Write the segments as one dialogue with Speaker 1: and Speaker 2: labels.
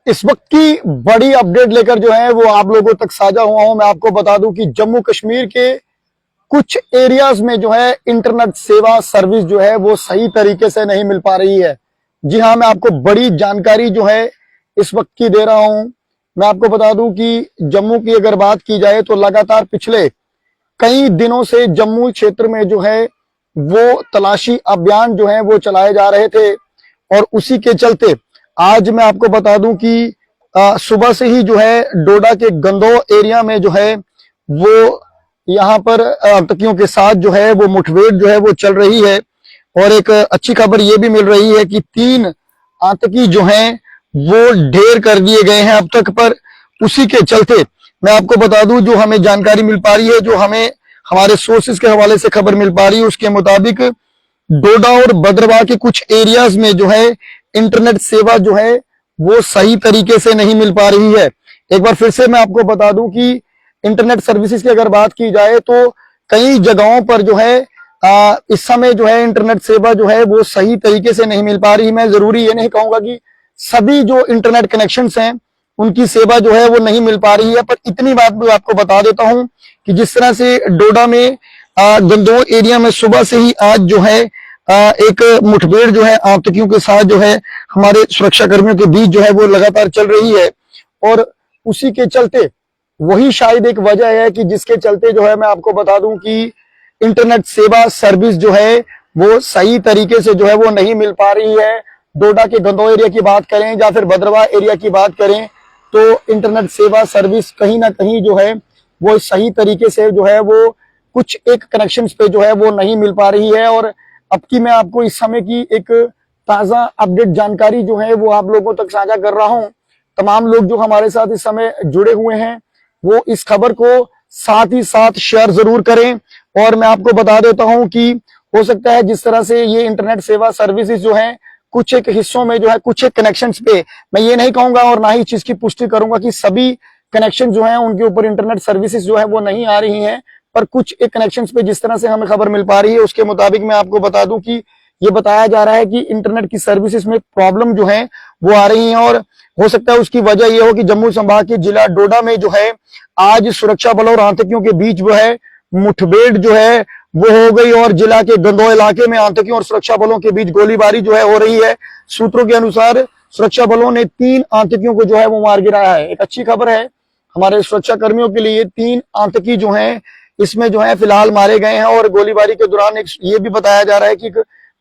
Speaker 1: इस वक्त की बड़ी अपडेट लेकर जो है वो आप लोगों तक साझा हुआ हूं। मैं आपको बता दूं कि जम्मू कश्मीर के कुछ एरियाज में जो है इंटरनेट सेवा सर्विस जो है वो सही तरीके से नहीं मिल पा रही है। जी हां, मैं आपको बड़ी जानकारी जो है इस वक्त की दे रहा हूं। मैं आपको बता दूं कि जम्मू की अगर बात की जाए तो लगातार पिछले कई दिनों से जम्मू क्षेत्र में जो है वो तलाशी अभियान जो है वो चलाए जा रहे थे और उसी के चलते आज मैं आपको बता दूं कि सुबह से ही जो है डोडा के गंदो एरिया में जो है वो यहाँ पर आतंकियों के साथ जो है वो मुठभेड़ जो है वो चल रही है। और एक अच्छी खबर ये भी मिल रही है कि 3 आतंकी जो हैं वो ढेर कर दिए गए हैं अब तक। पर उसी के चलते मैं आपको बता दूं, जो हमें जानकारी मिल पा रही है, जो हमें हमारे सोर्सेज के हवाले से खबर मिल पा रही है, उसके मुताबिक डोडा और भद्रवाह के कुछ एरियाज में जो है इंटरनेट सेवा जो है वो सही तरीके से नहीं मिल पा रही है। एक बार फिर से मैं आपको बता दूं कि इंटरनेट सर्विसेज की अगर बात की जाए तो कई जगहों पर जो है इस समय जो है इंटरनेट सेवा जो है वो सही तरीके से नहीं मिल पा रही। मैं जरूरी ये नहीं कहूंगा कि सभी जो इंटरनेट कनेक्शंस हैं उनकी सेवा जो है वो नहीं मिल पा रही है, पर इतनी बात भी आपको बता देता हूं कि जिस तरह से डोडा में गंदोह एरिया में सुबह से ही आज जो है एक मुठभेड़ जो है आतंकियों के साथ जो है हमारे सुरक्षा कर्मियों के बीच जो है वो लगातार चल रही है। और उसी के चलते वही शायद एक वजह है कि जिसके चलते जो है मैं आपको बता दूं कि इंटरनेट सेवा सर्विस जो है वो सही तरीके से जो है वो नहीं मिल पा रही है। डोडा के गंदोह एरिया की बात करें या फिर भद्रवाह एरिया की बात करें तो इंटरनेट सेवा सर्विस कहीं ना कहीं जो है वो सही तरीके से जो है वो कुछ एक कनेक्शंस पे जो है वो नहीं मिल पा रही है। और अब की मैं आपको इस समय की एक ताजा अपडेट जानकारी जो है वो आप लोगों तक साझा कर रहा हूं। तमाम लोग जो हमारे साथ इस समय जुड़े हुए हैं वो इस खबर को साथ ही साथ शेयर जरूर करें। और मैं आपको बता देता हूं कि हो सकता है जिस तरह से ये इंटरनेट सेवा सर्विसेज जो है कुछ एक हिस्सों में जो है कुछ एक कनेक्शंस पे, मैं ये नहीं कहूंगा और ना ही इस चीज की पुष्टि करूंगा कि सभी कनेक्शन जो है उनके ऊपर इंटरनेट सर्विसेज जो है वो नहीं आ रही हैं, पर कुछ एक कनेक्शंस पे जिस तरह से हमें खबर मिल पा रही है उसके मुताबिक मैं आपको बता दूं कि ये बताया जा रहा है कि इंटरनेट की सर्विसेज में प्रॉब्लम जो है वो आ रही है। और हो सकता है उसकी वजह यह हो कि जम्मू संभाग के जिला डोडा में जो है आज सुरक्षा बलों और आतंकियों के बीच जो है मुठभेड़ जो है वो हो गई और जिला के गंदोह इलाके में आतंकियों और सुरक्षा बलों के बीच गोलीबारी जो है हो रही है। सूत्रों के अनुसार सुरक्षा बलों ने 3 आतंकियों को जो है वो मार गिराया है। एक अच्छी खबर है हमारे सुरक्षा कर्मियों के लिए, 3 आतंकी जो हैं इसमें जो है फिलहाल मारे गए हैं। और गोलीबारी के दौरान एक ये भी बताया जा रहा है कि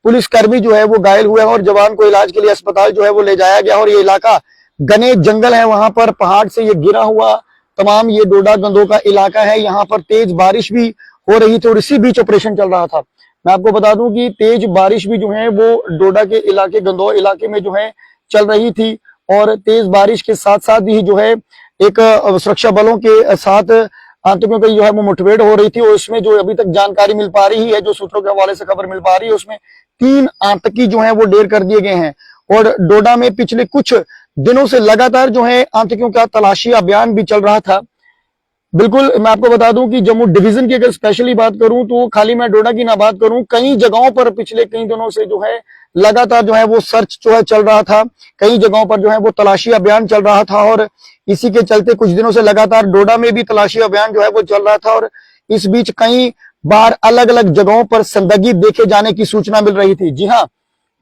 Speaker 1: पुलिसकर्मी जो है वो घायल हुए हैं और जवान को इलाज के लिए अस्पताल जो है वो ले जाया गया। और ये इलाका घने जंगल है, वहां पर पहाड़ से ये गिरा हुआ तमाम ये डोडा गंदोह का इलाका है। यहाँ पर तेज बारिश भी हो रही थी और इसी बीच ऑपरेशन चल रहा था। मैं आपको बता दूं कि तेज बारिश भी जो है वो डोडा के इलाके गंदोह इलाके में जो है चल रही थी। और तेज बारिश के साथ साथ ही जो है एक सुरक्षा बलों के साथ आतंकियों की जो है वो मुठभेड़ हो रही थी। और उसमें जो अभी तक जानकारी मिल पा रही है, जो सूत्रों के हवाले से खबर मिल पा रही है, उसमें 3 आतंकी जो है वो ढेर कर दिए गए हैं। और डोडा में पिछले कुछ दिनों से लगातार जो है आतंकियों का तलाशी अभियान भी चल रहा था। बिल्कुल मैं आपको बता दूं कि जम्मू डिवीजन की अगर स्पेशली बात करूं तो खाली मैं डोडा की ना बात करूं, कई जगहों पर पिछले कई दिनों से जो है लगातार जो है वो सर्च जो है चल रहा था। कई जगहों पर जो है वो तलाशी अभियान चल रहा था और इसी के चलते कुछ दिनों से लगातार डोडा में भी तलाशी अभियान जो है वो चल रहा था। और इस बीच कई बार अलग अलग जगहों पर संदिग्ध देखे जाने की सूचना मिल रही थी। जी हाँ,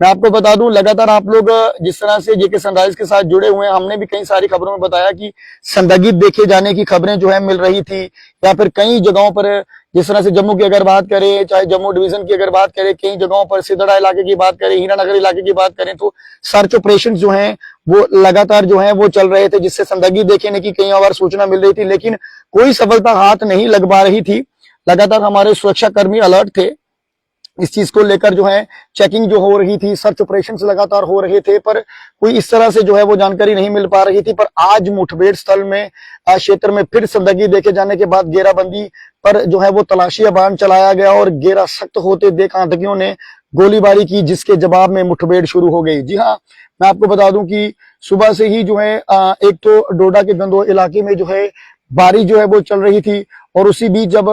Speaker 1: मैं आपको बता दूं लगातार आप लोग जिस तरह से जेके सनराइज के साथ जुड़े हुए हैं, हमने भी कई सारी खबरों में बताया कि संदिग्ध देखे जाने की खबरें जो है मिल रही थी। या फिर कई जगहों पर जिस तरह से जम्मू की अगर बात करें, चाहे जम्मू डिवीजन की अगर बात करें, कई जगहों पर सिदड़ा इलाके की बात करें, हीरानगर इलाके की बात करें तो सर्च ऑपरेशन जो है वो लगातार जो है वो चल रहे थे, जिससे संदिग्ध देखने की कई बार सूचना मिल रही थी, लेकिन कोई सफलता हाथ नहीं लग पा रही थी। लगातार हमारे सुरक्षा कर्मी अलर्ट थे इस चीज को लेकर, जो है चेकिंग जो हो रही थी, सर्च ऑपरेशंस लगातार हो रहे थे, पर कोई इस तरह से जो है वो जानकारी नहीं मिल पा रही थी। पर आज मुठभेड़ स्थल में क्षेत्र में फिर संदिग्ध देखे जाने के बाद घेराबंदी पर जो है वो तलाशी अभियान चलाया गया और घेरा सख्त होते देख आतंकियों ने गोलीबारी की, जिसके जवाब में मुठभेड़ शुरू हो गई। जी हाँ, मैं आपको बता दूं कि सुबह से ही जो है एक तो डोडा के गंदोह इलाके में जो है बारिश जो है वो चल रही थी और उसी बीच जब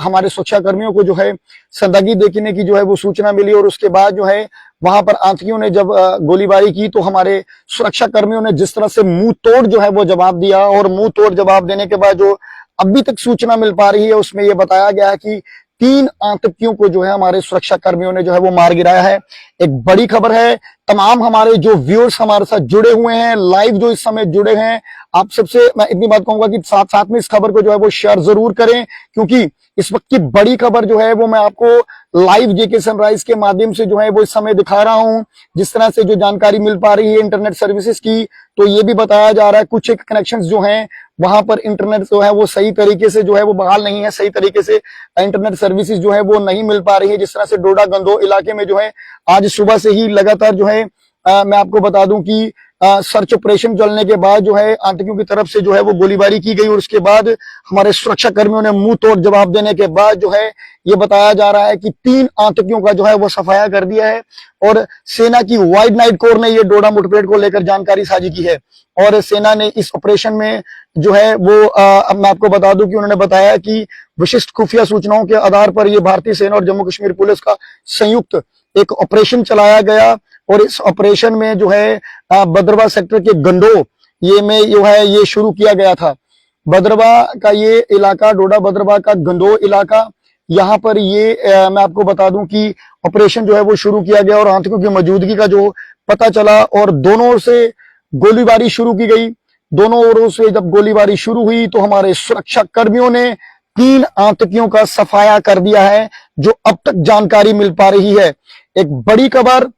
Speaker 1: हमारे सुरक्षा कर्मियों को जो है संदिग्ध देखने की जो है वो सूचना मिली और उसके बाद जो है वहां पर आतंकियों ने जब गोलीबारी की तो हमारे सुरक्षा कर्मियों ने जिस तरह से मुंह तोड़ जो है वो जवाब दिया, और मुंह तोड़ जवाब देने के बाद जो अभी तक सूचना मिल पा रही है उसमें यह बताया गया है कि 3 आतंकियों को जो है हमारे सुरक्षा कर्मियों ने जो है वो मार गिराया है। एक बड़ी खबर है। तमाम हमारे जो व्यूअर्स हमारे साथ जुड़े हुए हैं, लाइव जो इस समय जुड़े हैं, आप सबसे मैं इतनी बात कहूंगा कि साथ साथ में इस खबर को जो है वो शेयर जरूर करें, क्योंकि इस वक्त की बड़ी खबर जो है वो मैं आपको लाइव जेके सनराइज के माध्यम से जो है वो इस समय दिखा रहा हूं। जिस तरह से जो जानकारी मिल पा रही है इंटरनेट सर्विसेज की, तो ये भी बताया जा रहा है कुछ एक कनेक्शंस जो हैं वहां पर इंटरनेट जो है वो सही तरीके से जो है वो बहाल नहीं है, सही तरीके से इंटरनेट सर्विसेज जो है वो नहीं मिल पा रही है। जिस तरह से डोडा गंदो इलाके में जो है आज सुबह से ही लगातार जो है मैं आपको बता दूं कि सर्च ऑपरेशन चलने के बाद जो है आतंकियों की तरफ से जो है वो गोलीबारी की गई, और उसके बाद हमारे सुरक्षा कर्मियों ने मुंह तोड़ जवाब देने के बाद जो है ये बताया जा रहा है कि 3 आतंकियों का जो है वो सफाया कर दिया है। और सेना की वाइड नाइट कोर ने ये डोडा मुठभेड़ को लेकर जानकारी साझी की है, और सेना ने इस ऑपरेशन में जो है वो अब मैं आपको बता दूं कि उन्होंने बताया कि विशिष्ट खुफिया सूचनाओं के आधार पर ये भारतीय सेना और जम्मू कश्मीर पुलिस का संयुक्त एक ऑपरेशन चलाया गया, और इस ऑपरेशन में जो है भद्रवा सेक्टर के गंडो ये में जो है ये शुरू किया गया था। भद्रवा का ये इलाका, डोडा भद्रवा का गंडो इलाका, यहाँ पर ये मैं आपको बता दूं कि ऑपरेशन जो है वो शुरू किया गया और आतंकियों की मौजूदगी का जो पता चला, और दोनों ओर से गोलीबारी शुरू की गई। दोनों ओरों से जब गोलीबारी शुरू हुई तो हमारे सुरक्षा कर्मियों ने 3 आतंकियों का सफाया कर दिया है, जो अब तक जानकारी मिल पा रही है। एक बड़ी खबर,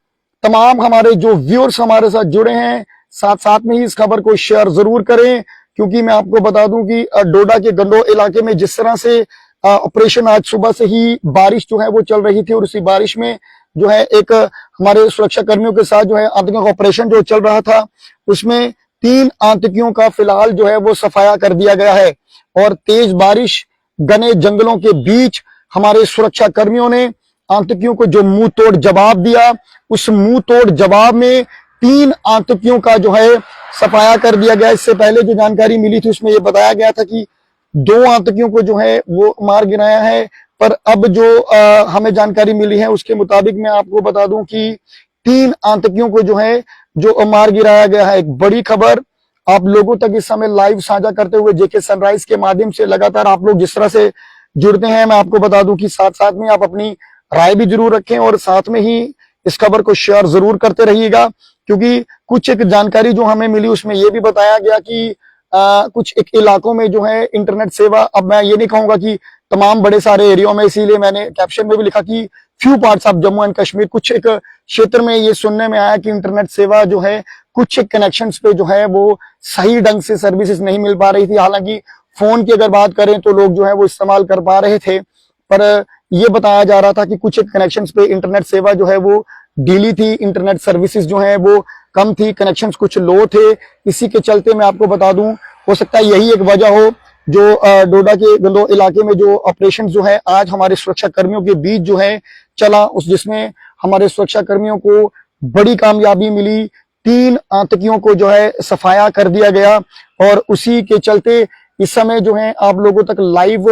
Speaker 1: तमाम हमारे जो व्यूअर्स हमारे साथ जुड़े हैं साथ साथ में ही इस खबर को शेयर जरूर करें, क्योंकि मैं आपको बता दूं कि डोडा के गंडो इलाके में जिस तरह से ऑपरेशन आज सुबह से ही बारिश जो है वो चल रही थी, और उसी बारिश में जो है एक हमारे सुरक्षा कर्मियों के साथ जो है आतंकियों का ऑपरेशन जो चल रहा था, उसमें 3 आतंकियों का फिलहाल जो है वो सफाया कर दिया गया है। और तेज बारिश, घने जंगलों के बीच हमारे सुरक्षा कर्मियों ने आतंकियों को जो मुंह तोड़ जवाब दिया, उस मुंह तोड़ जवाब में 3 आतंकियों का जो है सफाया कर दिया गया। इससे पहले जो जानकारी मिली थी उसमें यह बताया गया था कि 2 आतंकियों को जो है वो मार गिराया है, पर अब जो हमें जानकारी मिली है उसके मुताबिक मैं आपको बता दूं कि 3 आतंकियों को जो है जो मार गिराया गया है। एक बड़ी खबर आप लोगों तक इस समय लाइव साझा करते हुए जेके सनराइज के माध्यम से लगातार आप लोग जिस तरह से जुड़ते हैं, मैं आपको बता दूं कि साथ साथ में आप अपनी राय भी जरूर रखें और साथ में ही इस खबर को शेयर जरूर करते रहिएगा, क्योंकि कुछ एक जानकारी जो हमें मिली उसमें यह भी बताया गया कि कुछ एक इलाकों में जो है इंटरनेट सेवा, अब मैं ये नहीं कहूंगा कि तमाम बड़े सारे एरिया में, इसीलिए मैंने कैप्शन में भी लिखा कि few parts of Jammu and Kashmir, कुछ एक क्षेत्र में ये सुनने में आया कि इंटरनेट सेवा जो है कुछ एक कनेक्शंस पे जो है वो सही ढंग से सर्विसेज नहीं मिल पा रही थी। हालांकि फोन की अगर बात करें तो लोग जो है वो इस्तेमाल कर पा रहे थे, पर ये बताया जा रहा था कि कुछ एक कनेक्शंस पे इंटरनेट सेवा जो है वो ढीली थी, इंटरनेट सर्विसेज जो है वो कम थी, कनेक्शंस कुछ लो थे। इसी के चलते मैं आपको बता दूं, हो सकता है यही एक वजह हो जो डोडा के गंदो इलाके में जो ऑपरेशन जो है आज हमारे सुरक्षा कर्मियों के बीच जो है चला, उस जिसमें हमारे सुरक्षा कर्मियों को बड़ी कामयाबी मिली। 3 आतंकियों को जो है सफाया कर दिया गया, और उसी के चलते इस समय जो है आप लोगों तक लाइव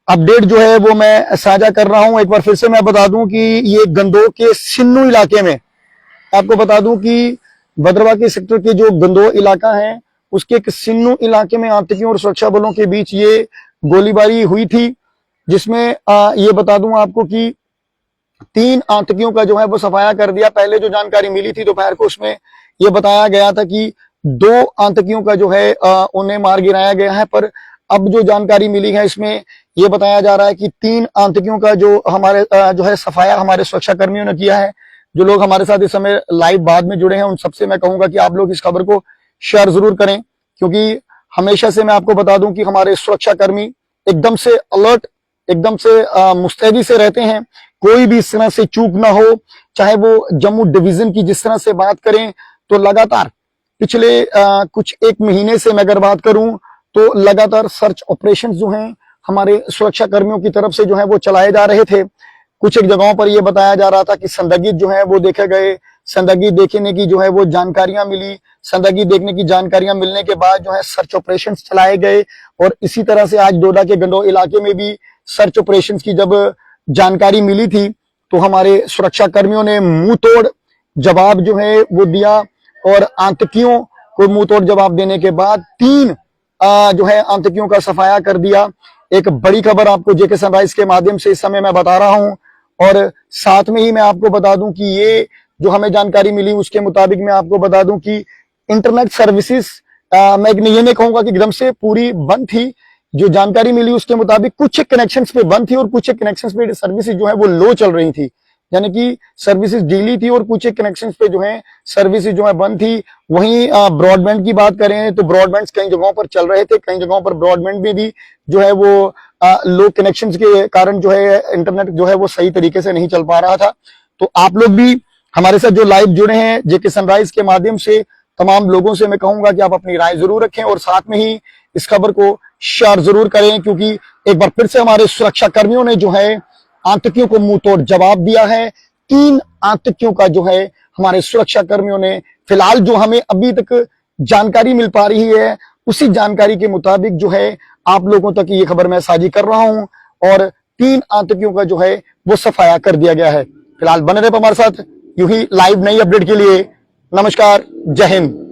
Speaker 1: अपडेट जो है वो मैं साझा कर रहा हूं। एक बार फिर से मैं बता दूं कि ये गंदो के सिन्नू इलाके में, आपको बता दूं कि भद्रवा के सेक्टर के जो गंदो इलाका है उसके एक सिन्नू इलाके में आतंकियों और सुरक्षा बलों के बीच ये गोलीबारी हुई थी, जिसमें ये बता दूं आपको कि 3 आतंकियों का जो है वो सफाया कर दिया। पहले जो जानकारी मिली थी दोपहर को उसमें ये बताया गया था कि 2 आतंकियों का जो है उन्हें मार गिराया गया है, पर अब जो जानकारी मिली है इसमें ये बताया जा रहा है कि 3 आतंकियों का जो हमारे जो है सफाया हमारे सुरक्षा कर्मियों ने किया है। जो लोग हमारे साथ इस समय लाइव बाद में जुड़े हैं उन सबसे मैं कहूंगा कि आप लोग इस खबर को शेयर जरूर करें, क्योंकि हमेशा से मैं आपको बता दूं कि हमारे सुरक्षा कर्मी एकदम से अलर्ट, एकदम से मुस्तैदी से रहते हैं। कोई भी इस तरह से चूक ना हो, चाहे वो जम्मू डिवीजन की जिस तरह से बात करें तो लगातार पिछले कुछ एक महीने से मैं अगर बात करूं तो लगातार सर्च ऑपरेशन जो हैं हमारे सुरक्षा कर्मियों की तरफ से जो है वो चलाए जा रहे थे। कुछ एक जगहों पर यह बताया जा रहा था कि संदिग्ध जो है वो देखे गए, संदिग्ध देखने की जो है वो जानकारियां मिली, संदिग्ध देखने की जानकारियां मिलने के बाद जो है सर्च ऑपरेशन चलाए गए। और इसी तरह से आज डोडा के गंडो इलाके में भी सर्च ऑपरेशन की जब जानकारी मिली थी तो हमारे सुरक्षा कर्मियों ने मुंह तोड़ जवाब जो है वो दिया और आतंकियों को मुंह तोड़ जवाब देने के बाद 3 जो है आतंकियों का सफाया कर दिया। एक बड़ी खबर आपको जेके सनराइज के माध्यम से इस समय मैं बता रहा हूं और साथ में ही मैं आपको बता दूं कि ये जो हमें जानकारी मिली उसके मुताबिक मैं आपको बता दूं कि इंटरनेट सर्विसेज मैं ये नहीं कहूंगा कि एकदम से पूरी बंद थी। जो जानकारी मिली उसके मुताबिक कुछ कनेक्शंस पे बंद थी और कुछ कनेक्शंस पे सर्विसेज जो है वो लो चल रही थी, यानी कि सर्विसेज डेली थी और कुछ कनेक्शंस पे जो है सर्विसेज जो है बंद थी। वहीं ब्रॉडबैंड की बात करें तो ब्रॉडबैंड कई जगहों पर चल रहे थे, कई जगहों पर ब्रॉडबैंड में भी जो है वो लो कनेक्शंस के कारण जो है इंटरनेट जो है वो सही तरीके से नहीं चल पा रहा था। तो आप लोग भी हमारे साथ जो लाइव जुड़े हैं जेके सनराइज के माध्यम से, तमाम लोगों से मैं कहूंगा कि आप अपनी राय जरूर रखें और साथ में ही इस खबर को शेयर जरूर करें, क्योंकि एक बार फिर से हमारे सुरक्षा कर्मियों ने जो है आतंकियों को मुंह तोड़ जवाब दिया है। 3 आतंकियों का जो है हमारे सुरक्षा कर्मियों ने, फिलहाल जो हमें अभी तक जानकारी मिल पा रही है उसी जानकारी के मुताबिक जो है आप लोगों तक ये खबर मैं साझी कर रहा हूं और 3 आतंकियों का जो है वो सफाया कर दिया गया है। फिलहाल बने रहे हमारे साथ यूं ही लाइव नई अपडेट के लिए। नमस्कार, जय हिंद।